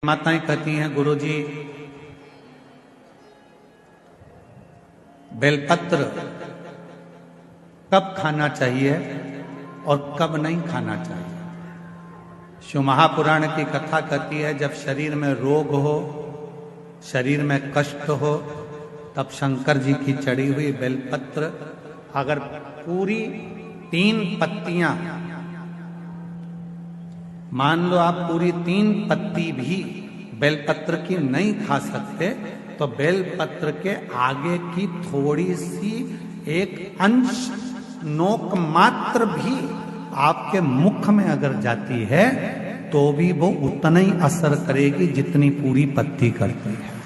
माताएं कहती हैं, गुरुजी बेलपत्र कब खाना चाहिए और कब नहीं खाना चाहिए। शिव महापुराण की कथा कहती है, जब शरीर में रोग हो, शरीर में कष्ट हो, तब शंकर जी की चढ़ी हुई बेलपत्र अगर पूरी 3 पत्तियां, मान लो आप पूरी 3 पत्ती भी बेलपत्र की नहीं खा सकते, तो बेलपत्र के आगे की थोड़ी सी एक अंश नोक मात्र भी आपके मुख में अगर जाती है तो भी वो उतना ही असर करेगी जितनी पूरी पत्ती करती है।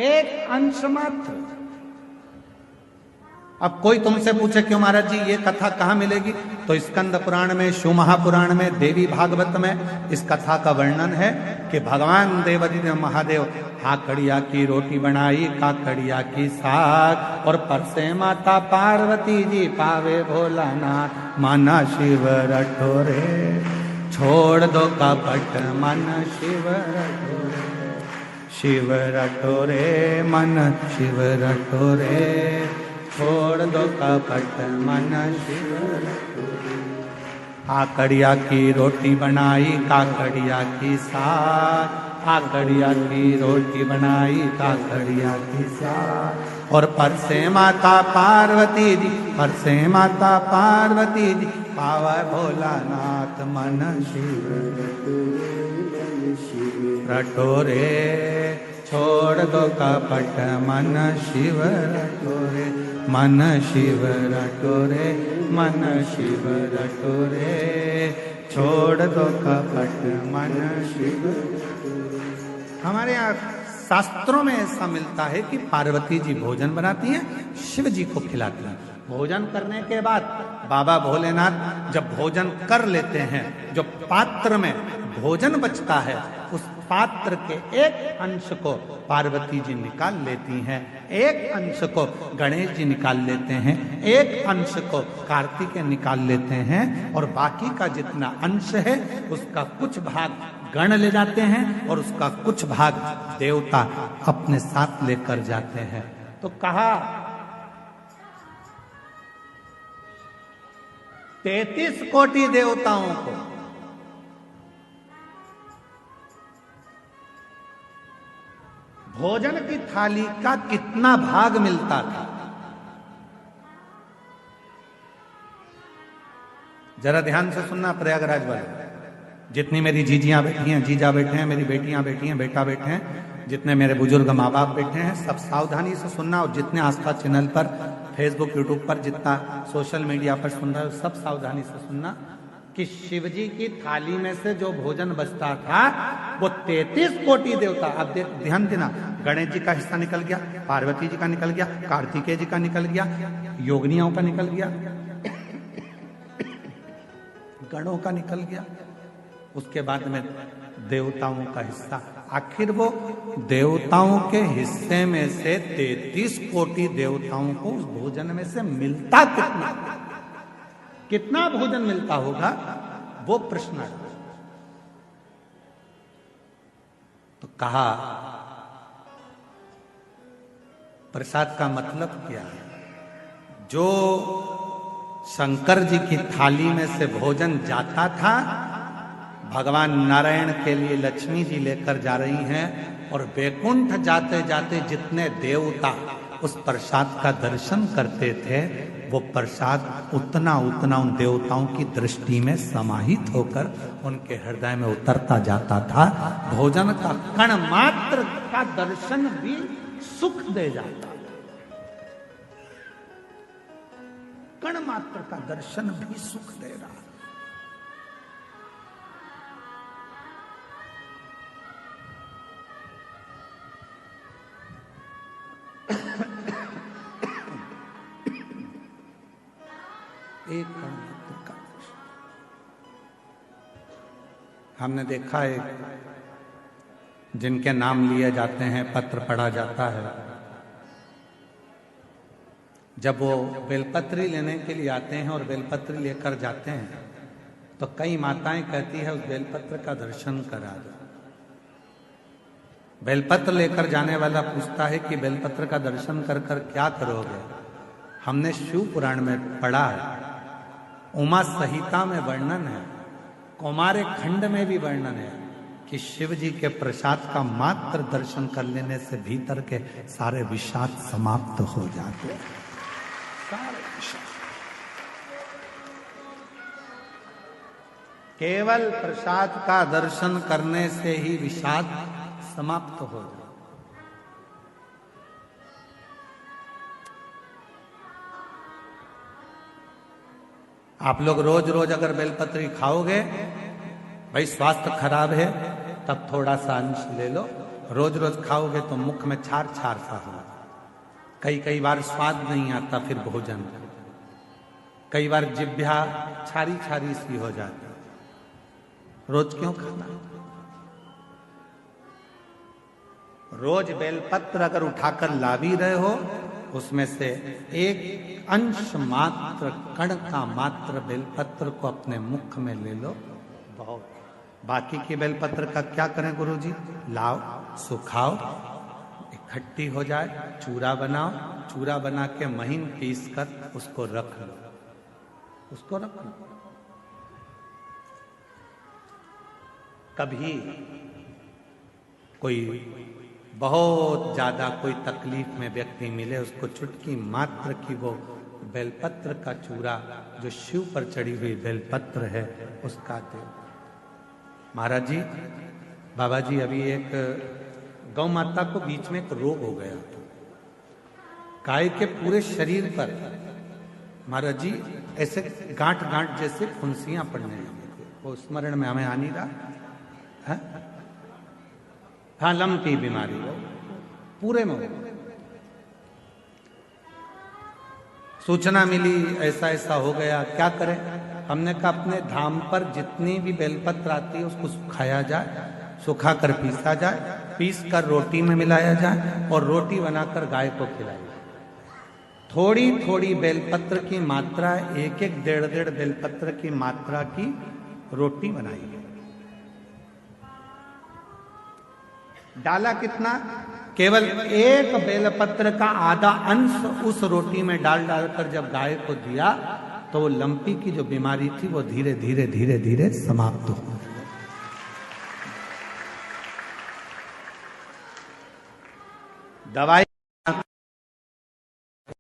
एक अंश मात्र। अब कोई तुमसे पूछे क्यों महाराज जी ये कथा कहाँ मिलेगी, तो स्कंद पुराण में, शिव महापुराण में, देवी भागवत में इस कथा का वर्णन है कि भगवान देवादिदेव महादेव काकड़िया की रोटी बनाई, काकड़िया की साग, और परसे माता पार्वती जी पावे भोलानाथ, माना शिव रटोरे, छोड़ दो कपट मन शिव रटोरे, शिव रटोरे मन शिव रटोरे, छोड़ दो कपट मन शिव रटोरे। काकड़िया की रोटी बनाई, काकड़िया की साग, काकड़िया की रोटी बनाई, काकड़िया की साग, और परसे माता पार्वती जी, परसे माता पार्वती जी पावे भोलानाथ, मन शिव रटोरे, छोड़ दो कपट मन शिव रटोरे, मन शिव रटोरे, मन शिव रटोरे, छोड़ दो कपट मन शिव। हमारे यहाँ शास्त्रों में ऐसा मिलता है कि पार्वती जी भोजन बनाती हैं, शिव जी को खिलाती हैं। भोजन करने के बाद बाबा भोलेनाथ जब भोजन कर लेते हैं, जो पात्र में भोजन बचता है उस पात्र के एक अंश को पार्वती जी निकाल लेती हैं, एक अंश को गणेश जी निकाल लेते हैं, एक अंश को कार्तिकेय निकाल लेते हैं, और बाकी का जितना अंश है उसका कुछ भाग गण ले जाते हैं और उसका कुछ भाग देवता अपने साथ लेकर जाते हैं। तो कहा 33 कोटि देवताओं को भोजन की थाली का कितना भाग मिलता था, जरा ध्यान से सुनना प्रयागराज वाले। जितनी मेरी जीजियां बैठी हैं, जीजा बैठे हैं, मेरी बेटियां बैठी हैं, बेटा बैठे हैं, जितने मेरे बुजुर्ग माँ बाप बैठे हैं, सब सावधानी से सुनना, और जितने आस्था चैनल पर, फेसबुक, यूट्यूब पर, जितना सोशल मीडिया पर सुन रहे हो, सब सावधानी से सुनना कि शिवजी की थाली में से जो भोजन बचता था वो 33 कोटि देवता, अब ध्यान देना, गणेश जी का हिस्सा निकल गया, पार्वती जी का निकल गया, कार्तिकेय जी का निकल गया, योगिनियों का निकल गया, गणों का निकल गया, उसके बाद में देवताओं का हिस्सा। आखिर वो देवताओं के हिस्से में से 33 कोटि देवताओं को उस भोजन में से मिलता कितना, कितना भोजन मिलता होगा, वो प्रश्न है। तो कहा प्रसाद का मतलब क्या है, जो शंकर जी की थाली में से भोजन जाता था, भगवान नारायण के लिए लक्ष्मी जी लेकर जा रही हैं, और वैकुंठ जाते जाते जितने देवता उस प्रसाद का दर्शन करते थे, वो प्रसाद उतना उतना उन देवताओं की दृष्टि में समाहित होकर उनके हृदय में उतरता जाता था। भोजन का कण मात्र का दर्शन भी सुख दे जाता था, कण मात्र का दर्शन भी सुख दे रहा। एक का हमने देखा है, जिनके नाम लिए जाते हैं, पत्र पढ़ा जाता है, जब वो बेलपत्री लेने के लिए आते हैं और बेलपत्री लेकर जाते हैं तो कई माताएं कहती है उस बेलपत्र का दर्शन करा दो। बेलपत्र लेकर जाने वाला पूछता है कि बेलपत्र का दर्शन कर कर क्या करोगे? हमने शिव पुराण में पढ़ा है, उमा संहिता में वर्णन है, कौमार्य खंड में भी वर्णन है कि शिव जी के प्रसाद का मात्र दर्शन कर लेने से भीतर के सारे विषाद समाप्त हो जाते हैं। केवल प्रसाद का दर्शन करने से ही विषाद समाप्त हो जाए। आप लोग रोज रोज अगर बेलपत्री खाओगे, भाई स्वास्थ्य खराब है तब थोड़ा सा अंश ले लो, रोज रोज खाओगे तो मुख में छार छार सा हो, कई बार स्वाद नहीं आता फिर भोजन, कई बार जिह्वा छारी छारी सी हो जाती। रोज क्यों खाना? रोज बेलपत्र अगर उठाकर ला भी रहे हो, उसमें से एक अंश मात्र, कण का मात्र बेलपत्र को अपने मुख में ले लो, बहुत। बाकी के बेलपत्र का क्या करें गुरुजी? लाओ, सुखाओ, इकट्ठी हो जाए, चूरा बनाओ, चूरा बना के महीन पीस कर उसको रख लो, उसको रख लो। कभी कोई बहुत ज्यादा कोई तकलीफ में व्यक्ति मिले, उसको चुटकी मात्र की वो बेलपत्र का चूरा जो शिव पर चढ़ी हुई बेलपत्र है उसका दे। महाराज जी, बाबा जी, अभी एक गौ माता को बीच में एक रोग हो गया, गाय के पूरे शरीर पर महाराज जी ऐसे गांठ गांठ जैसे फुंसियां पड़ने लगी, वो स्मरण में हमें आ नहीं रहा है? हाँ, लंपी बीमारी हो पूरे में। सूचना मिली ऐसा ऐसा हो गया, क्या करें? हमने कहा अपने धाम पर जितनी भी बेलपत्र आती है उसको सुखाया जाए, सुखा कर पीसा जाए, पीस कर रोटी में मिलाया जाए और रोटी बनाकर गाय को खिलाई जाए। थोड़ी थोड़ी बेलपत्र की मात्रा, एक एक डेढ़ डेढ़ बेलपत्र की मात्रा की रोटी बनाई है। डाला कितना? केवल एक बेलपत्र का आधा अंश उस रोटी में डाल डालकर जब गाय को दिया तो वो लंपी की जो बीमारी थी वो धीरे धीरे धीरे धीरे समाप्त हो गई। दवाई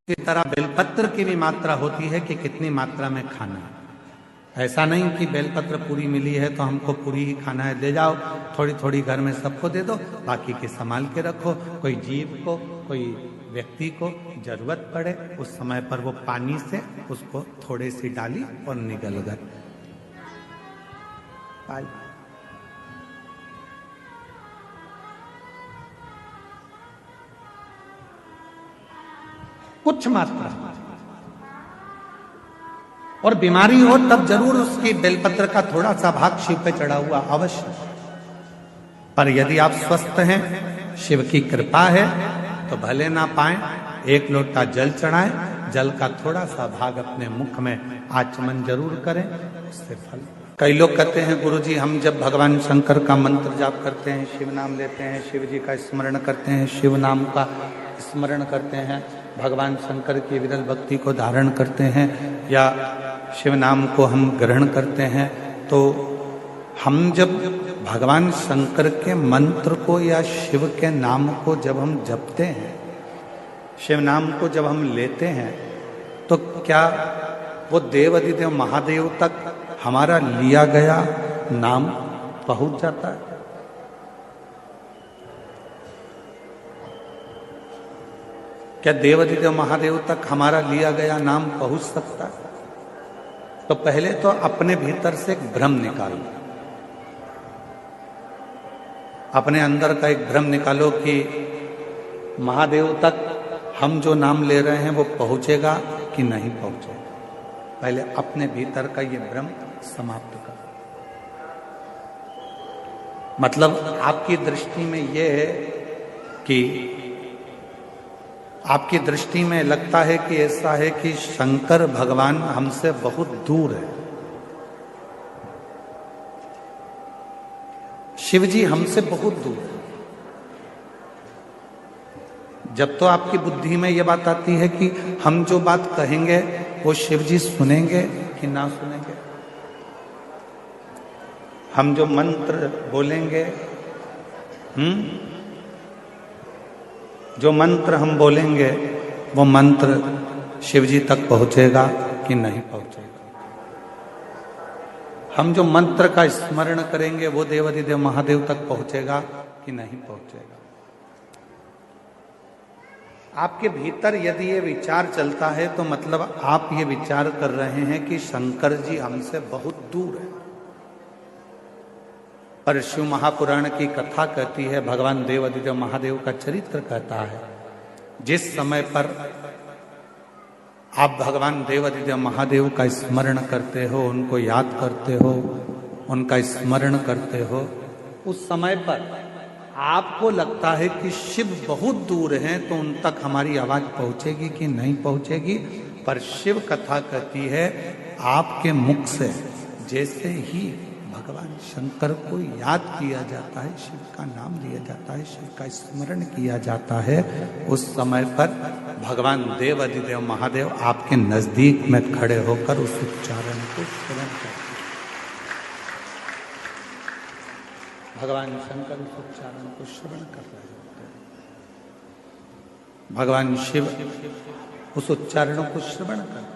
की तरह बेलपत्र की भी मात्रा होती है कि कितनी मात्रा में खाना है। ऐसा नहीं कि बेलपत्र पूरी मिली है तो हमको पूरी ही खाना है, ले जाओ थोड़ी थोड़ी घर में सबको दे दो, बाकी के संभाल के रखो। कोई जीव को, कोई व्यक्ति को जरूरत पड़े उस समय पर वो पानी से उसको थोड़ी सी डाली और निगल गए। कुछ मात्रा, और बीमारी हो तब जरूर उसकी बेलपत्र का थोड़ा सा भाग शिव पे चढ़ा हुआ अवश्य। पर यदि आप स्वस्थ हैं, शिव की कृपा है, तो भले ना पाए, एक लोटा जल चढ़ाएं, जल का थोड़ा सा भाग अपने मुख में आचमन जरूर करें, उससे फल। कई लोग कहते हैं गुरुजी हम जब भगवान शंकर का मंत्र जाप करते हैं, शिव नाम लेते हैं, शिव जी का स्मरण करते हैं, शिव नाम का स्मरण करते हैं, भगवान शंकर की विरल भक्ति को धारण करते हैं या शिव नाम को हम ग्रहण करते हैं, तो हम जब भगवान शंकर के मंत्र को या शिव के नाम को जब हम जपते हैं, शिव नाम को जब हम लेते हैं, तो क्या वो देवाधिदेव महादेव तक हमारा लिया गया नाम पहुंच जाता है? क्या देवाधिदेव महादेव तक हमारा लिया गया नाम पहुंच सकता है? तो पहले तो अपने भीतर से एक भ्रम निकालो, अपने अंदर का एक भ्रम निकालो कि महादेव तक हम जो नाम ले रहे हैं वो पहुंचेगा कि नहीं पहुंचेगा। पहले अपने भीतर का ये भ्रम समाप्त करो। मतलब आपकी दृष्टि में ये है कि आपकी दृष्टि में लगता है कि ऐसा है कि शंकर भगवान हमसे बहुत दूर है, शिव जी हमसे बहुत दूर है। जब तो आपकी बुद्धि में यह बात आती है कि हम जो बात कहेंगे वो शिव जी सुनेंगे कि ना सुनेंगे, हम जो मंत्र बोलेंगे, जो मंत्र हम बोलेंगे वो मंत्र शिव जी तक पहुंचेगा कि नहीं पहुंचेगा, हम जो मंत्र का स्मरण करेंगे वो देवाधिदेव महादेव तक पहुंचेगा कि नहीं पहुंचेगा। आपके भीतर यदि ये विचार चलता है तो मतलब आप ये विचार कर रहे हैं कि शंकर जी हमसे बहुत दूर है। पर शिव महापुराण की कथा कहती है, भगवान देवाधिदेव महादेव का चरित्र कहता है, जिस समय पर आप भगवान देवाधिदेव महादेव का स्मरण करते हो, उनको याद करते हो, उनका स्मरण करते हो, उस समय पर आपको लगता है कि शिव बहुत दूर हैं, तो उन तक हमारी आवाज पहुंचेगी कि नहीं पहुंचेगी। पर शिव कथा कहती है आपके मुख से जैसे ही भगवान शंकर को याद किया जाता है, शिव का नाम लिया जाता है, शिव का स्मरण किया जाता है, उस समय पर भगवान देवाधिदेव महादेव आपके नजदीक में खड़े होकर उस उच्चारण को श्रवण करते हैं। भगवान शंकर उस उच्चारण को श्रवण कर रहे होते हैं, भगवान शिव उस उच्चारणों को श्रवण करते हैं।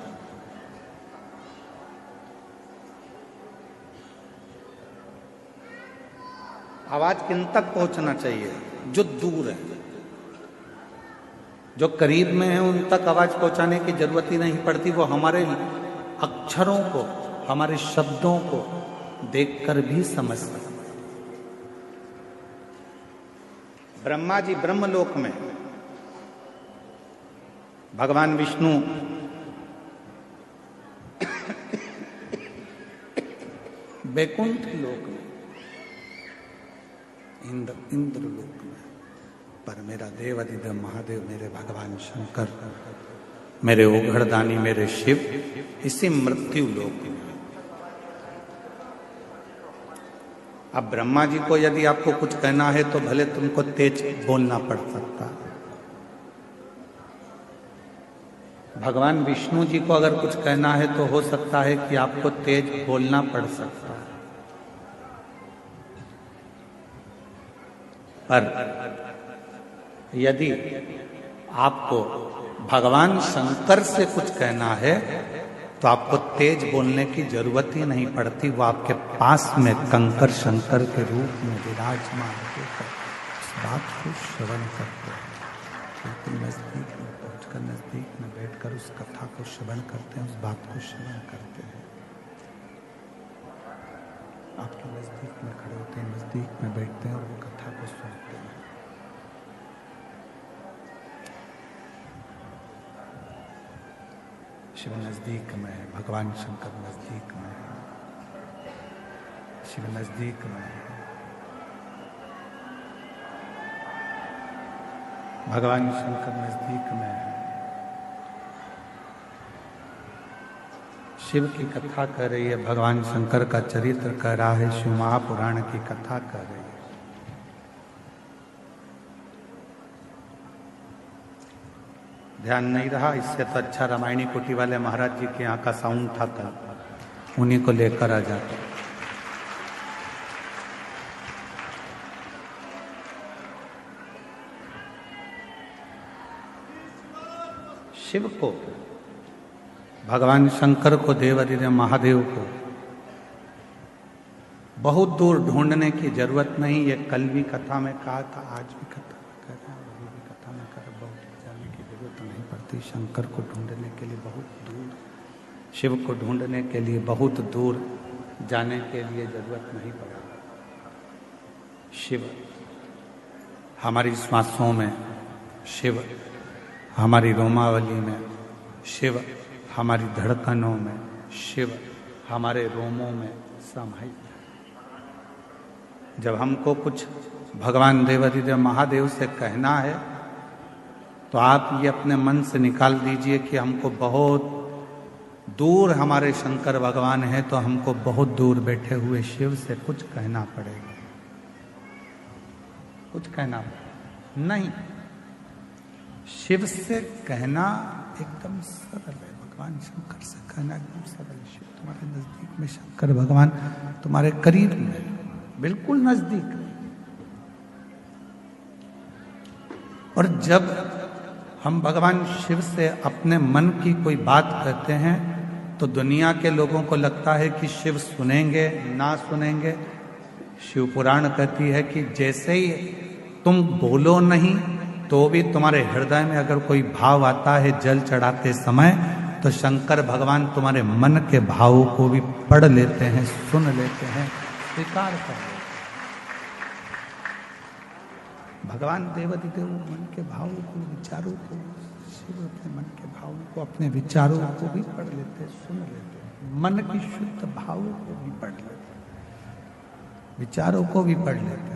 आवाज किन तक पहुंचना चाहिए? जो दूर है। जो करीब में है उन तक आवाज पहुंचाने की जरूरत ही नहीं पड़ती, वो हमारे अक्षरों को, हमारे शब्दों को देखकर भी समझ सकते। ब्रह्मा जी ब्रह्मलोक में, भगवान विष्णु बैकुंठ लोक में, इंद्र लोक में, पर मेरा देवाधिदेव महादेव, मेरे भगवान शंकर, मेरे ओघड़दानी, मेरे शिव इसी मृत्यु लोक में। अब ब्रह्मा जी को यदि आपको कुछ कहना है तो भले तुमको तेज बोलना पड़ सकता है, भगवान विष्णु जी को अगर कुछ कहना है तो हो सकता है कि आपको तेज बोलना पड़ सकता है। पर यदि आपको भगवान शंकर से कुछ कहना है तो आपको तेज बोलने की जरूरत ही नहीं पड़ती, वो आपके पास में कंकर शंकर के रूप में विराजमान होकर उस बात को श्रवण करते हैं। बिल्कुल नजदीक में पहुंचकर, नजदीक में बैठकर उस कथा को श्रवण करते हैं, उस बात को श्रवण करते हैं। आपके नजदीक में खड़े होते हैं, नजदीक में बैठते हैं और वो कथा को सुनते हैं। शिव नजदीक में है, भगवान शंकर नजदीक में है, शिव नजदीक में है, भगवान शंकर नजदीक में है। शिव की कथा कर रही है, भगवान शंकर का चरित्र कह रहा है, शिव महापुराण की कथा कर रही है। ध्यान नहीं रहा, इससे तो अच्छा रामायणी कुटी वाले महाराज जी के यहाँ का साउंड था कल, उन्हीं को लेकर आ जाते। शिव को, भगवान शंकर को, देवाधिदेव महादेव को बहुत दूर ढूंढने की जरूरत नहीं। ये कल भी कथा में कहा था, आज भी कथा में कह रहे हैं, अभी भी कथा में कर, बहुत जाने की जरूरत नहीं पड़ती। शंकर को ढूंढने के लिए बहुत दूर, शिव को ढूंढने के लिए बहुत दूर जाने के लिए जरूरत नहीं पड़ती। शिव हमारी श्वासों में, शिव हमारी रोमावली में, शिव हमारी धड़कनों में, शिव हमारे रोमों में समाहित। जब हमको कुछ भगवान देवाधिदेव महादेव से कहना है तो आप ये अपने मन से निकाल दीजिए कि हमको बहुत दूर हमारे शंकर भगवान हैं, तो हमको बहुत दूर बैठे हुए शिव से कुछ कहना पड़ेगा। कुछ कहना नहीं। शिव से कहना एकदम सरल है, भगवान शंकर से कहना एकदम सरल है। शिव तुम्हारे नजदीक में, शंकर भगवान तुम्हारे करीब में, बिल्कुल नजदीक। और जब हम भगवान शिव से अपने मन की कोई बात कहते हैं तो दुनिया के लोगों को लगता है कि शिव सुनेंगे ना सुनेंगे। शिव पुराण कहती है कि जैसे ही तुम बोलो नहीं तो भी तुम्हारे हृदय में अगर कोई भाव आता है जल चढ़ाते समय, तो शंकर भगवान तुम्हारे मन के भावों को भी पढ़ लेते हैं, सुन लेते हैं, स्वीकार कर लेते हैं। भगवान देवादिदेव मन के भावों को, विचारों को, शिव अपने मन के भावों को, अपने विचारों को भी पढ़ लेते, सुन लेते, मन की शुद्ध भावों को भी पढ़ लेते, विचारों को भी पढ़ लेते।